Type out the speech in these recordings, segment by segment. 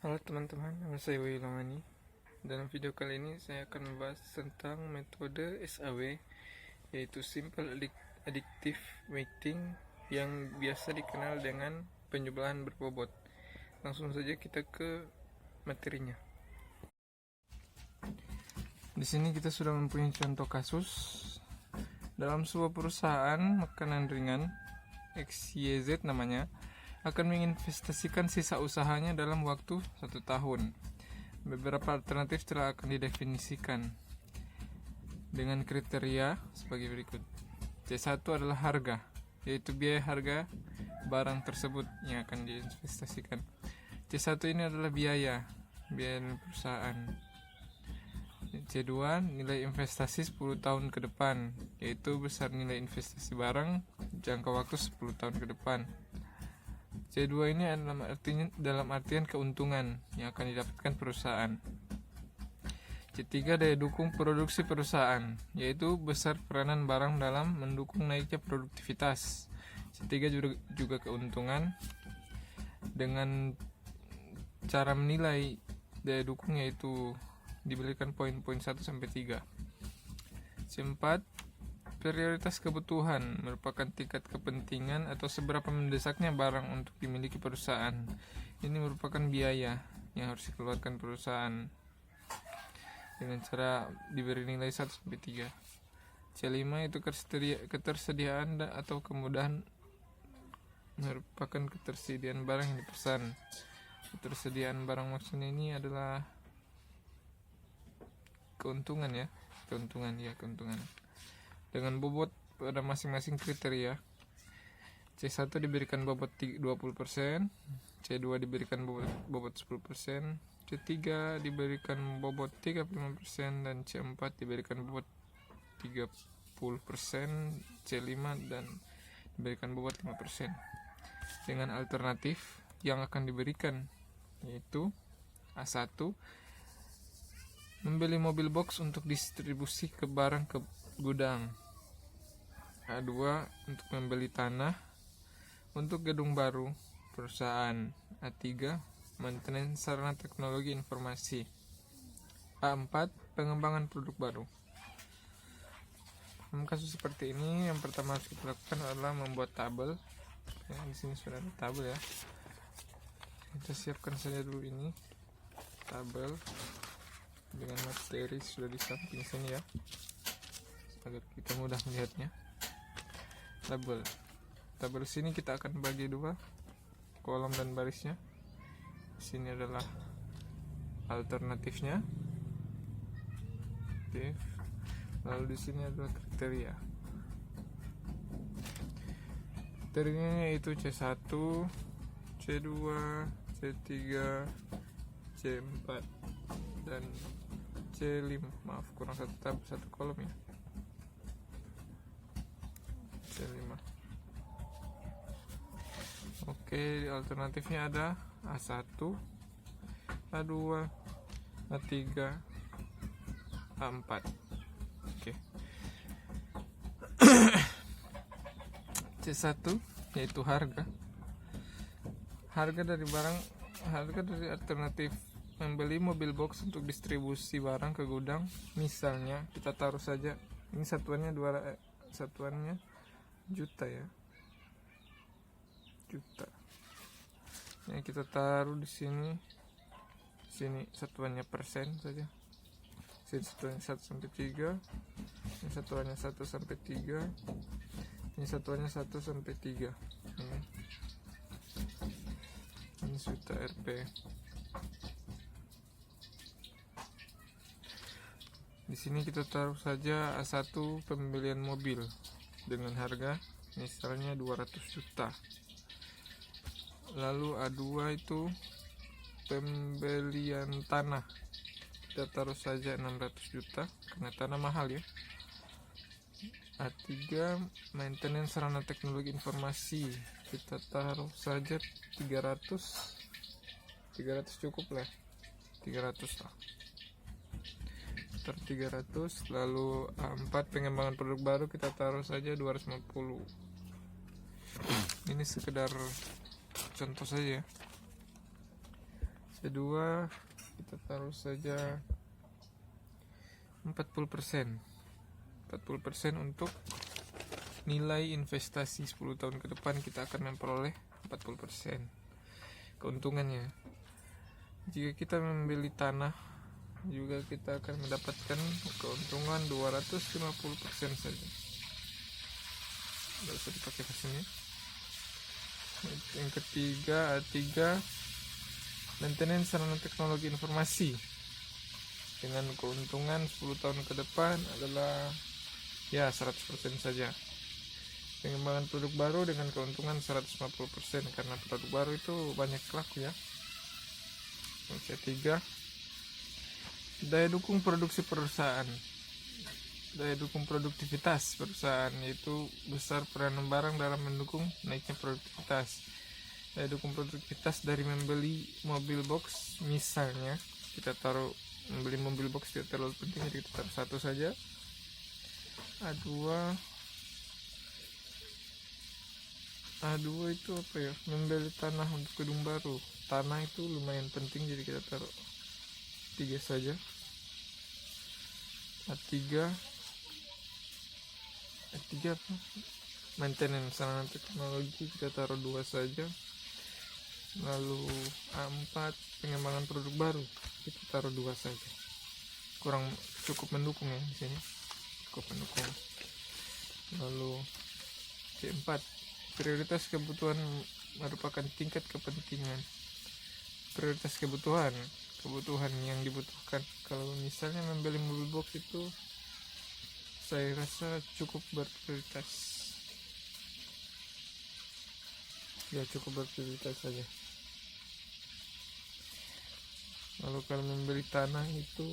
Halo teman-teman, nama saya Wilamani. Dalam video kali ini saya akan membahas tentang metode SAW, yaitu Simple Additive Weighting, yang biasa dikenal dengan penjumlahan berbobot. Langsung saja kita ke materinya. Di sini kita sudah mempunyai contoh kasus. Dalam sebuah perusahaan makanan ringan, XYZ namanya, akan menginvestasikan sisa usahanya dalam waktu 1 tahun. Beberapa alternatif telah akan didefinisikan dengan kriteria sebagai berikut. C1 adalah harga, yaitu biaya harga barang tersebut yang akan diinvestasikan. C1 ini adalah biaya perusahaan. C2 nilai investasi 10 tahun ke depan, yaitu besar nilai investasi barang jangka waktu 10 tahun ke depan. C2 ini dalam artian keuntungan yang akan didapatkan perusahaan. C3 daya dukung produksi perusahaan, yaitu besar peranan barang dalam mendukung naiknya produktivitas. C3 juga keuntungan dengan cara menilai daya dukung, yaitu diberikan poin-poin 1-3. C4 prioritas kebutuhan merupakan tingkat kepentingan atau seberapa mendesaknya barang untuk dimiliki perusahaan. Ini merupakan biaya yang harus dikeluarkan perusahaan dengan cara diberi nilai 1-3. C5 itu ketersediaan atau kemudahan, merupakan ketersediaan barang yang dipesan. Ketersediaan barang maksudnya ini adalah keuntungan. Dengan bobot pada masing-masing kriteria. C1 diberikan bobot 20%, C2 diberikan bobot 10%, C3 diberikan bobot 35%, dan C4 diberikan bobot 30%, C5 dan diberikan bobot 5%. Dengan alternatif yang akan diberikan, yaitu A1 membeli mobil box untuk distribusi ke barang ke gudang. A2 untuk membeli tanah untuk gedung baru perusahaan. A3 maintenance sarana teknologi informasi. A4 pengembangan produk baru. Dalam kasus seperti ini, yang pertama harus kita lakukan adalah membuat tabel. Di sini sudah ada tabel ya. Kita siapkan saja dulu ini tabel dengan materi sudah di samping sini ya, agar kita mudah melihatnya. Tabel sini kita akan bagi 2 kolom dan barisnya. Sini adalah alternatifnya, lalu di sini adalah kriteria. Kriterianya yaitu C1, C2, C3, C4 dan C5. Maaf, kurang satu kolom ya. C5. Oke, alternatifnya ada A1, A2, A3, A4. Oke. C1 yaitu harga dari alternatif membeli mobil box untuk distribusi barang ke gudang. Misalnya kita taruh saja ini satuannya juta ya, juta. Yang kita taruh di sini satuannya persen saja. Sini satuannya 1-3, ini satuannya 1-3, ini satuannya 1-3. Ini juta Rp. Di sini kita taruh saja A1 pembelian mobil dengan harga misalnya 200 juta. Lalu A2 itu pembelian tanah, kita taruh saja 600 juta karena tanah mahal ya. A3 maintenance sarana teknologi informasi, kita taruh saja 300 cukup lah, 300 lah. 300. Lalu A4 pengembangan produk baru, kita taruh saja 250. Ini sekedar contoh saja. Kedua, kita taruh saja 40%. 40% untuk nilai investasi 10 tahun ke depan kita akan memperoleh 40% keuntungannya. Jika kita membeli tanah juga kita akan mendapatkan keuntungan 250% saja. Tidak usah dipakai mesinnya. Yang ketiga, A3, maintenance sarana teknologi informasi dengan keuntungan 10 tahun ke depan adalah ya 100% saja. Pengembangan produk baru dengan keuntungan 150% karena produk baru itu banyak laku ya. Yang ketiga, daya dukung produksi perusahaan. Daya dukung produktivitas perusahaan, yaitu besar peranan barang dalam mendukung naiknya produktivitas. Daya dukung produktivitas dari membeli mobil box, misalnya kita taruh membeli mobil box tidak terlalu penting, jadi kita taruh satu saja. A2 itu apa ya, membeli tanah untuk gedung baru. Tanah itu lumayan penting, jadi kita taruh 3 saja. A3 apa? Maintenance sarana teknologi kita taruh 2 saja. Lalu A4 pengembangan produk baru kita taruh 2 saja. Kurang cukup mendukung ya di sini. Cukup mendukung. Lalu C4 prioritas kebutuhan merupakan tingkat kepentingan. Prioritas kebutuhan yang dibutuhkan. Kalau misalnya membeli mobil box itu saya rasa cukup berprioritas. Ya cukup berprioritas saja. Lalu kalau membeli tanah itu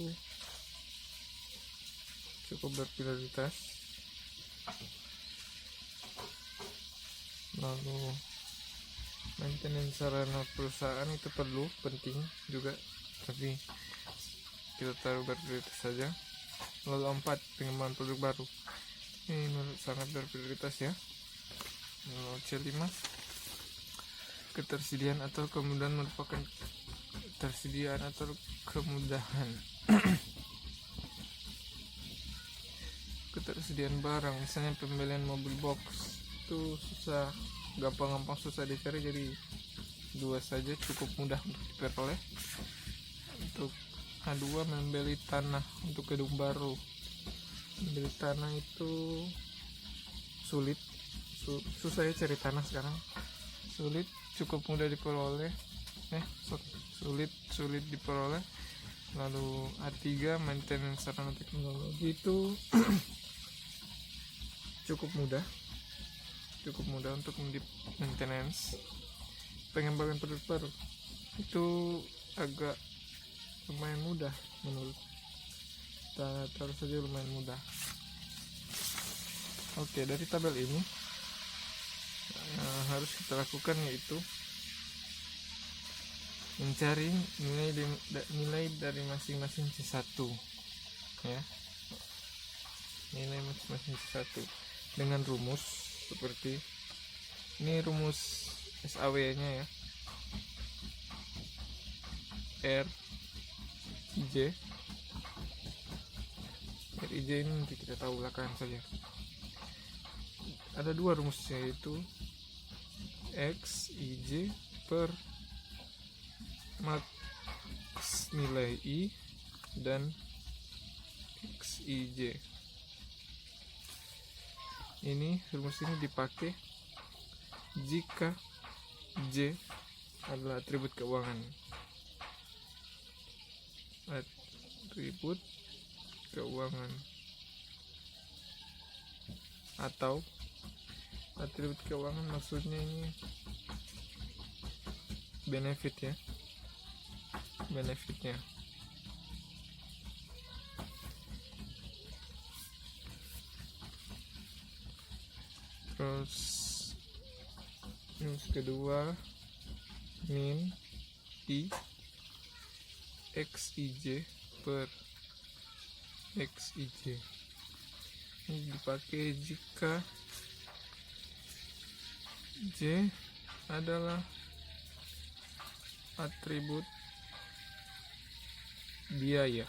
cukup berprioritas. Lalu maintenance sarana perusahaan itu penting juga, tapi kita taruh berprioritas saja. Lalu 4 pengembangan produk baru, ini sangat berprioritas ya. Lalu C5 ketersediaan atau kemudahan merupakan ketersediaan atau kemudahan. Ketersediaan barang, misalnya pembelian mobil box itu susah, gampang susah dicari, jadi 2 saja cukup mudah untuk diperoleh. Untuk A2 membeli tanah untuk gedung baru. Membeli tanah itu sulit, susah ya cari tanah sekarang. Sulit, cukup mudah diperoleh. Sulit diperoleh. Lalu A3 maintenance sarana teknologi itu cukup mudah untuk maintenance. Pengembangan produk baru itu agak lumayan mudah menurut kita, taruh saja lumayan mudah. Oke, dari tabel ini harus kita lakukan yaitu mencari nilai dari masing-masing C1 ya, nilai masing-masing C1 dengan rumus seperti ini. Rumus SAW nya ya, RIJ ini nanti kita tahu belakangan saja. Ada 2 rumusnya, yaitu XIJ per max nilai I dan XIJ. Ini rumus ini dipakai jika J adalah atribut keuangan. Atribut keuangan atau atribut keuangan maksudnya ini benefitnya. Terus rumus kedua, min I XIJ per XIJ. Ini dipakai jika J adalah atribut biaya.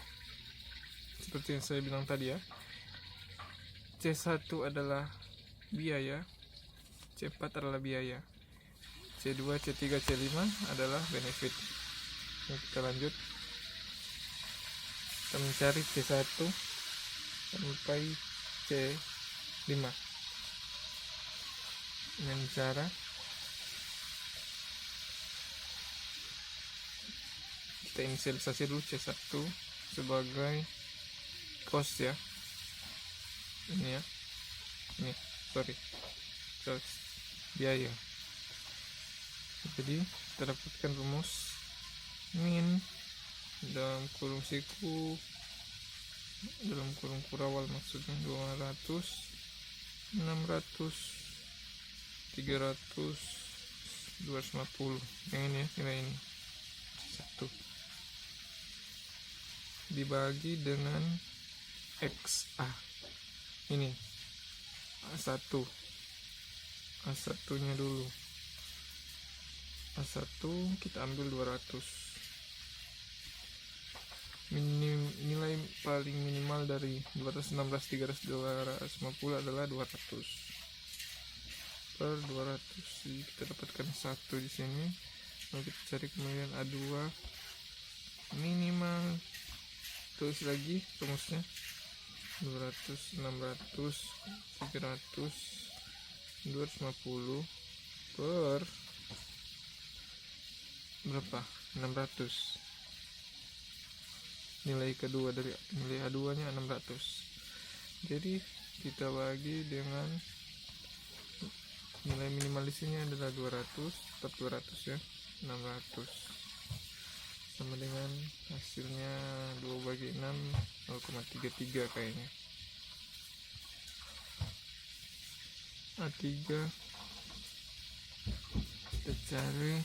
Seperti yang saya bilang tadi ya, C1 adalah biaya, C4 adalah biaya, C2, C3, C5 adalah benefit. Nah, kita lanjut, kita mencari C1 sampai C5 dengan cara kita inisialisasi dulu C1 sebagai cost ya, ini ya, ini cost, biaya. Jadi kita dapatkan rumus min dalam kurung siku dalam kurung kurawal, maksudnya 200, 600, 300, 250, yang ini ya, nilai ini satu dibagi dengan XA, ini A1 nya dulu, A1 kita ambil 200. Nilai paling minimal dari 216, 300, 250 adalah 200 per 200. Jadi kita dapatkan 1 di sini. Lalu kita cari kemudian A2 minimal, tulis lagi rumusnya 200, 600, 300, 250 per berapa? 600. Nilai kedua dari nilai A2 nya 600. Jadi kita bagi dengan nilai minimal di sini adalah 200, tetap 200 ya, 600 sama dengan hasilnya 2 bagi 6, 0,33 kayaknya. A3 kita cari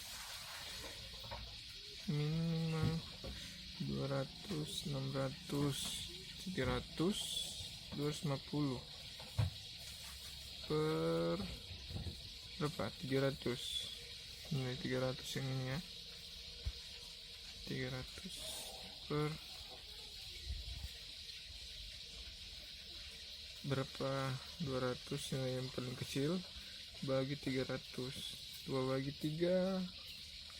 minimal 200, 600, 300, 250 per berapa? 300. Nilai 300 yang ini ya, 300 per berapa? 200, nilai yang paling kecil, bagi 300, 2 bagi 3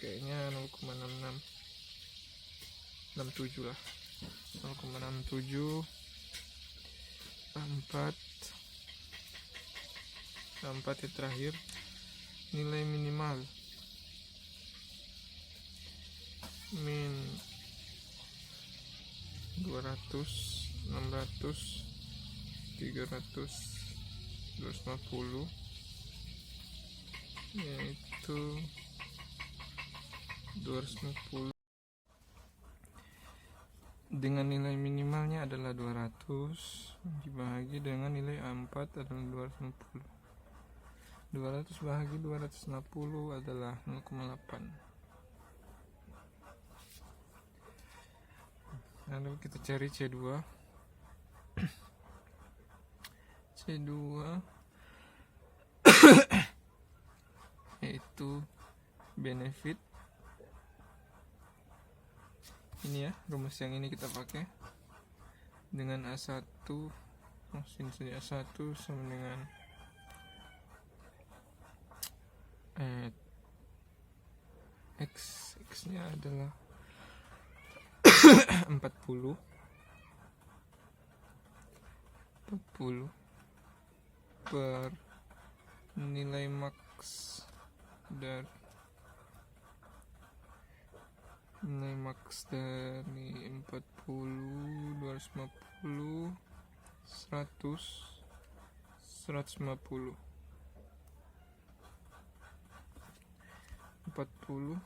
kayaknya 0,67 lah, 0,67, 4 ya terakhir. Nilai minimal min 200, 600, 300, 250 yaitu 250 dengan nilai minimalnya adalah 200 dibagi dengan nilai A4 adalah 250. 200 bahagi 260 adalah 0,8. Lalu kita cari C2. C2 yaitu benefit. Ini ya, rumus yang ini kita pakai dengan A1, sini saja A1 sama dengan X nya adalah 40 per nilai max dari 40, 250, 100, 150. 40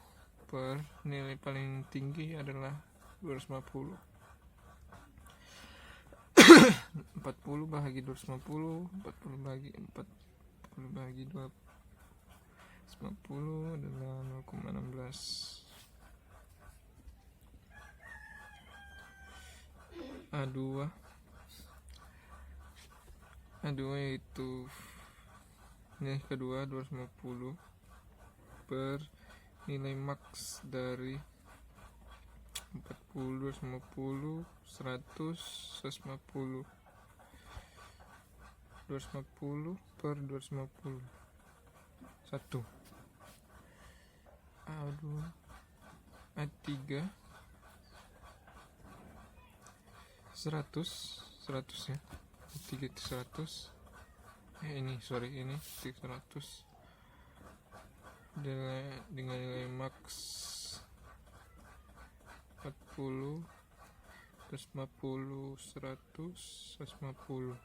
per nilai paling tinggi adalah 250. 40 bahagi 250, 40 bahagi 250 adalah 0,16. A2 itu nilai kedua 250 per nilai max dari 40 250, 100, 150. 250 per 250. 1. A2 A3 100 ya. A3 itu 100. Ini 100 dengan nilai max 40, 150, 100, 150.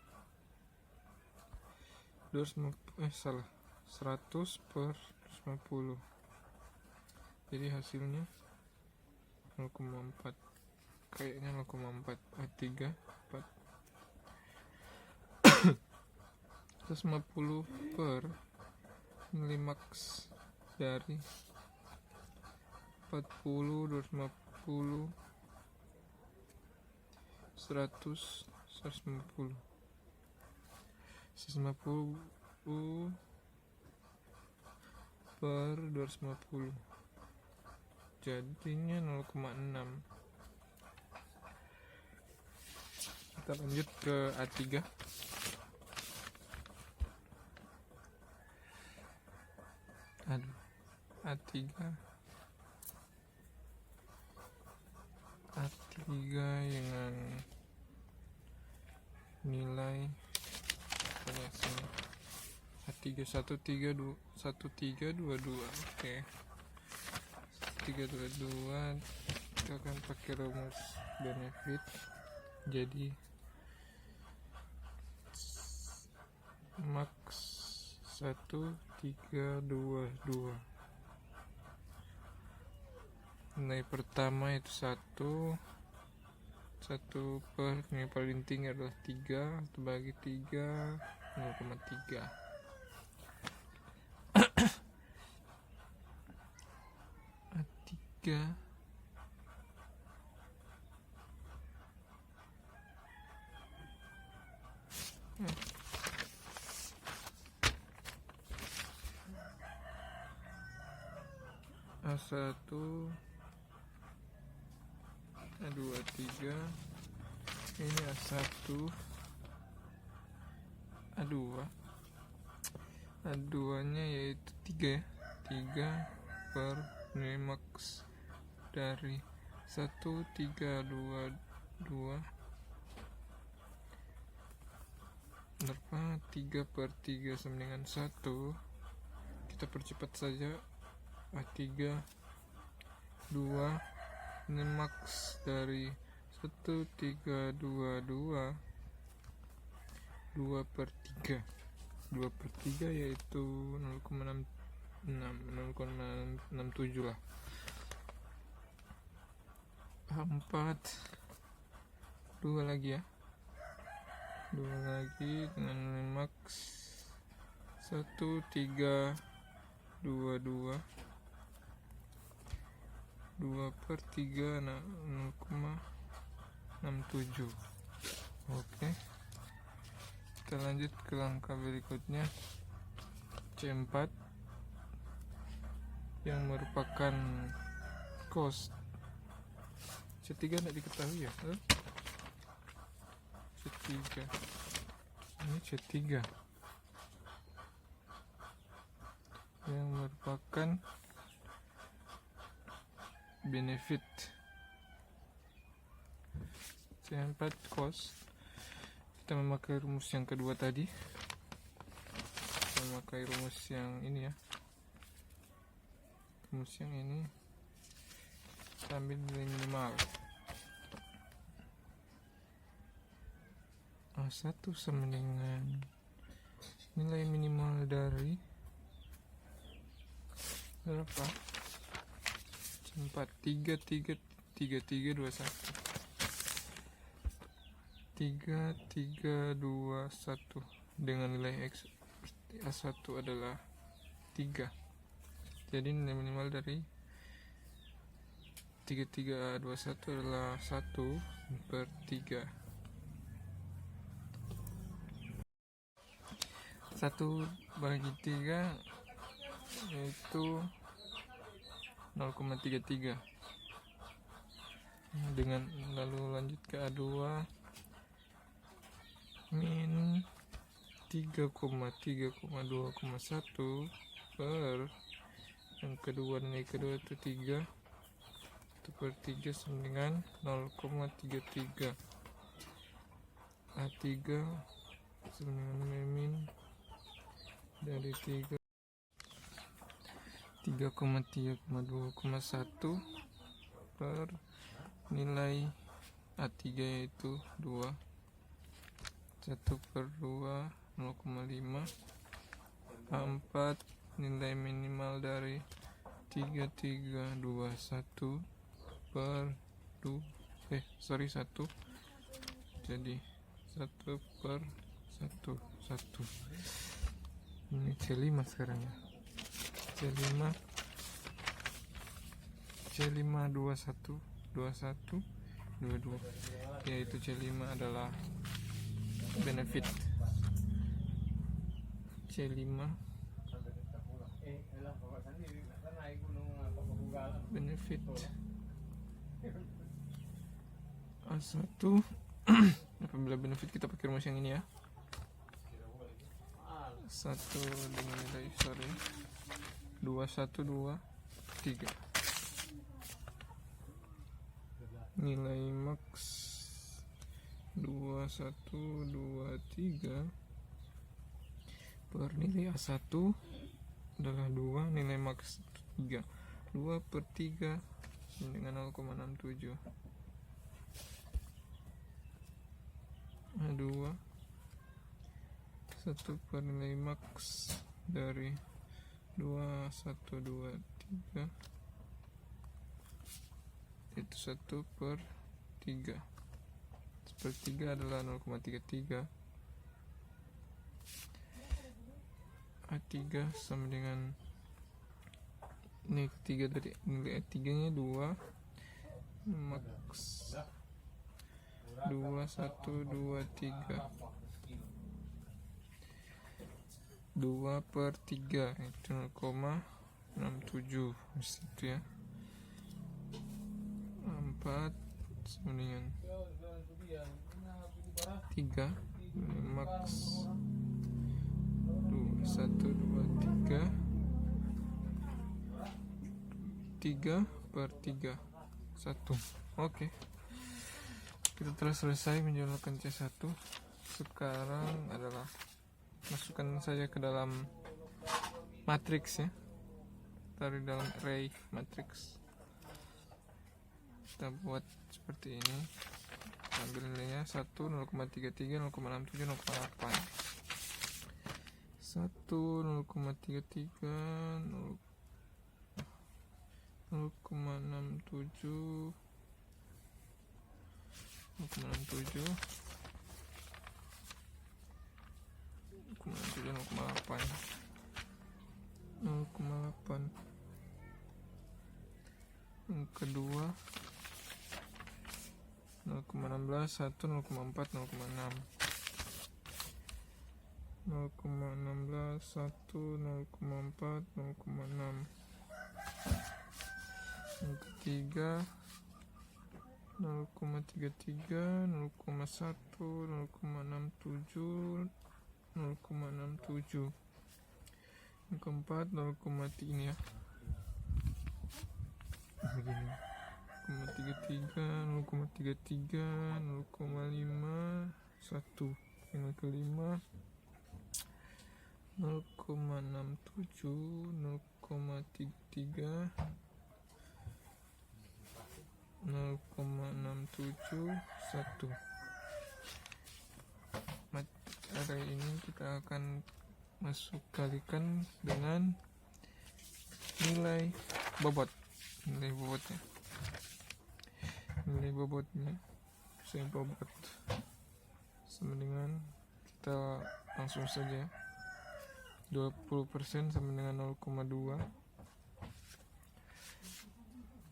100 per 150. Jadi hasilnya 0,4. Kayaknya 0,4. A3 4. 150 per nilai max dari 40, 250, 100, 150. 150 per 250 jadinya 0,6. Kita lanjut ke A3. A3 dengan nilai A3 1322. Oke. 1322 kita akan pakai rumus benefit. Jadi max 1322. Nilai pertama itu 1 per nilai paling tinggi adalah 3, 1 bagi 3 0,3. A3 A1 A2 A3 ini A1 A2 nya yaitu 3 per nilai max dari 1322 berapa 3 per 3 sama dengan 1. Kita percepat saja. A3 2 nilai max dari 1322 2 per 3 yaitu 0,67 lah. 4 2 lagi ya, 2 lagi dengan nilai max 1322 2 per 3 0,67. Oke, kita lanjut ke langkah berikutnya, C4 yang merupakan cost. C3 tidak diketahui ya. C3 ini C3 yang merupakan benefit. C4 cost, kita memakai rumus yang kedua tadi, memakai rumus yang ini ya, rumus yang ini, kita ambil nilai minimal. A1 sama dengan nilai minimal dari berapa? 4 3 3 3 3 2 1 3 3 2 1 dengan nilai X A1 adalah 3. Jadi nilai minimal dari 33A21 adalah 1 per 3. 1 bagi 3 yaitu 0,33. dengan lalu lanjut ke A2 min 3,3,2,1 per yang kedua, nilai kedua itu 3 itu per 3 sama dengan 0,33. A3 sama dengan nilai min dari 3,3,2,1 per nilai A3 yaitu 2, 1 per 2 0,5. A4 nilai minimal dari 3321 per 1, jadi 1 per 1 ini C5 sekarang ya. C5 21 22, yaitu C5 adalah benefit. C5 benefit A1 apabila benefit kita pakai rumus yang ini ya, 1 dengan nilai 2, 1, 2, 3. Nilai max 2, 1, 2, 3 per nilai A1 adalah 2, nilai max 3. 2 per 3 dengan 0,67. A2 1 per nilai max dari 2, 1, 2, 3 itu 1 per 3. 1 per 3 adalah 0,33. A3 sama dengan ini ketiga dari nilai A3 nya 2 max 2, 1, 2, 3 2 per 3 itu 0,67 itu ya. 4 sama dengan 3 max 2, 1, 2, 3 3 per 3 1. Oke, kita telah selesai menjalankan C1. Sekarang adalah masukkan saja ke dalam matriks ya, taruh dalam array matriks. Kita buat seperti ini, ambil nilainya 1, 0,33, 0,67, 0,8. 1, 0,33, 0,67, 0,67, 0,8. Yang kedua 0,16, 1, 0,4, 0,6. 0,16, 1, 0,4, 0,6. Yang ketiga 0,33, 0,1, 0,67, 0,67. Yang keempat 0,3 ini ya, begini, 0,33, 0,5, 1. Yang kelima 0,67, 0,33, 0,67, 1. Array ini kita akan masuk kalikan dengan nilai bobotnya. Nilai bobotnya saya bobot sama dengan, kita langsung saja 20% sama dengan 0,2,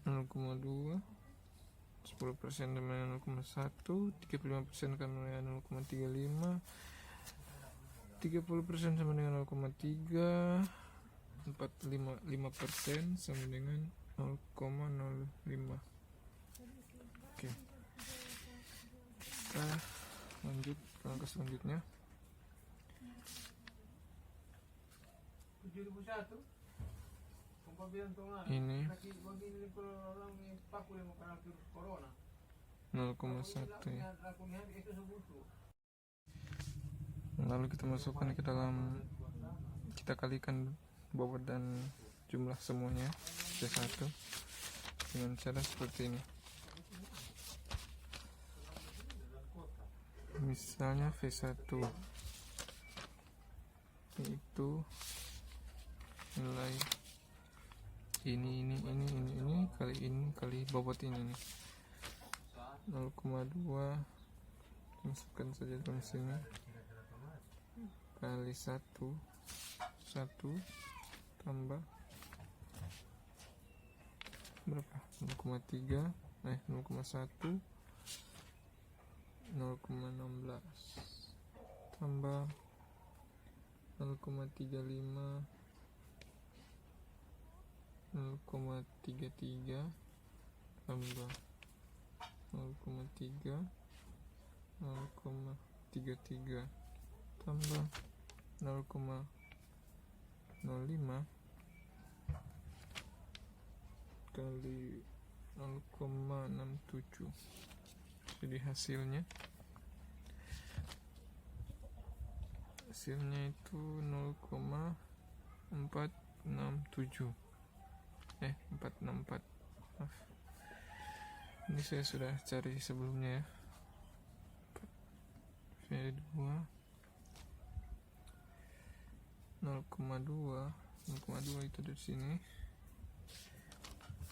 10% sama dengan 0,1, 35% sama dengan 0,35, 30% sama dengan 0,3, 5% sama dengan 0,05. Oke. lanjut ke langkah selanjutnya. Ini 0,1 ya. Lalu kita masukkan ke dalam, kita kalikan bobot dan jumlah semuanya C1 dengan cara seperti ini. Misalnya V1 itu nilai ini kali bobot ini nih 0,2, masukkan saja dalam sini, kali 1 tambah berapa, 0,3 0,1 0,16 tambah 0,35 0,33 tambah 0,3 0,33 tambah 0,05 kali 0,67. Jadi hasilnya itu 0,467 464. Maaf, ini saya sudah cari sebelumnya ya. V2 0,2 itu dari sini,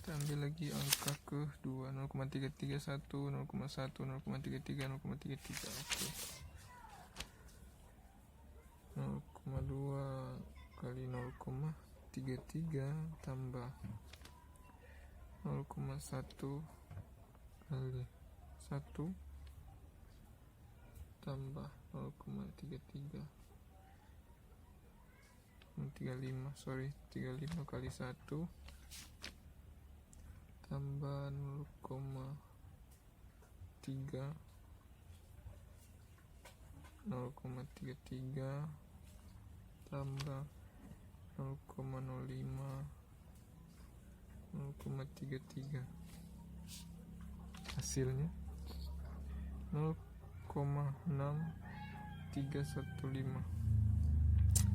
kita ambil lagi angka kedua 0,331 0,1 0,33 0,33. Oke. 0,2 kali 0,33 tambah 0,1 kali 1 tambah 0,35 kali 1 tambah 0,33 tambah 0,05 0,33. Hasilnya 0,6315.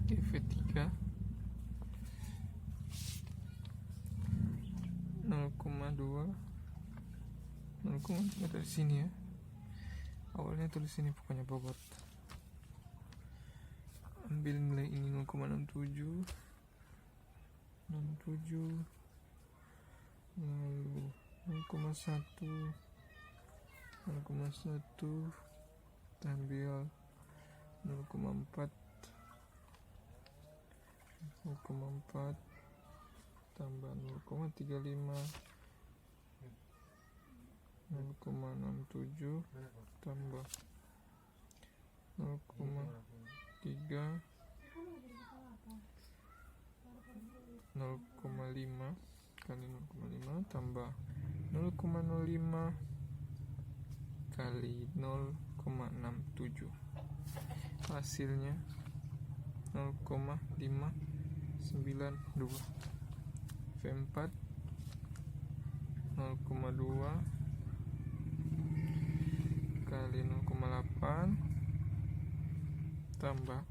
V3 0,2 dari sini ya, awalnya tulis sini pokoknya bobot, ambil nilai ini 0,67 lalu 0,1 ambil 0,4 tambah 0,35 0,67 tambah 0,3 0,5 kali 0,5 tambah 0,05 kali 0,67. Hasilnya 0,592. V4 0,2 kali 0,8 tambah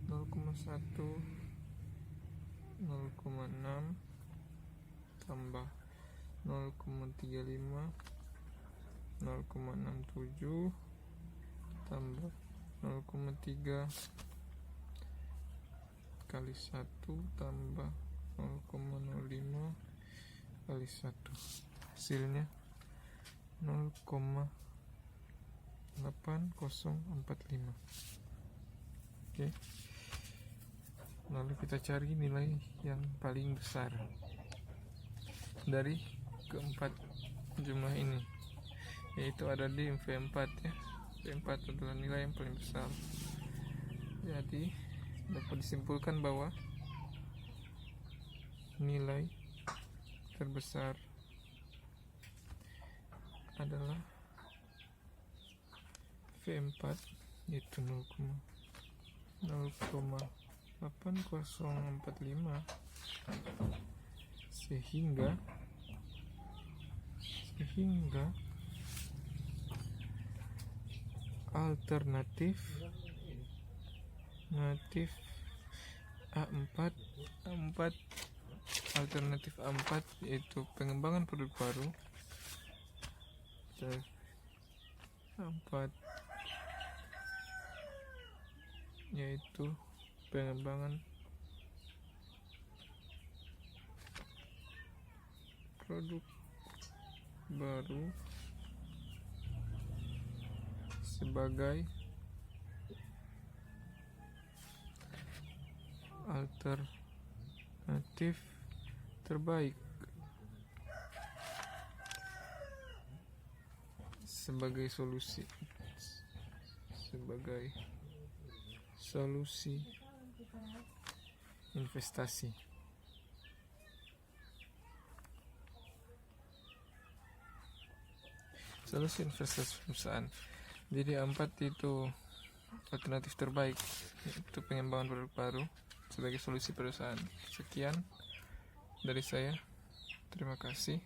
0,1 0,6 tambah 0,35 0,67 tambah 0,3 kali 1 tambah 0,05 kali 1. Hasilnya 0,8045. Oke. Lalu kita cari nilai yang paling besar dari keempat jumlah ini, yaitu ada di V4 ya. V4 adalah nilai yang paling besar. Jadi dapat disimpulkan bahwa nilai terbesar adalah V4 P4 yaitu 0,8045 sehingga alternatif A4 yaitu pengembangan produk baru. A4 yaitu pengembangan produk baru sebagai alternatif terbaik sebagai solusi investasi. Solusi investasi perusahaan. Jadi A4 itu alternatif terbaik, itu pengembangan produk baru sebagai solusi perusahaan. Sekian dari saya. Terima kasih.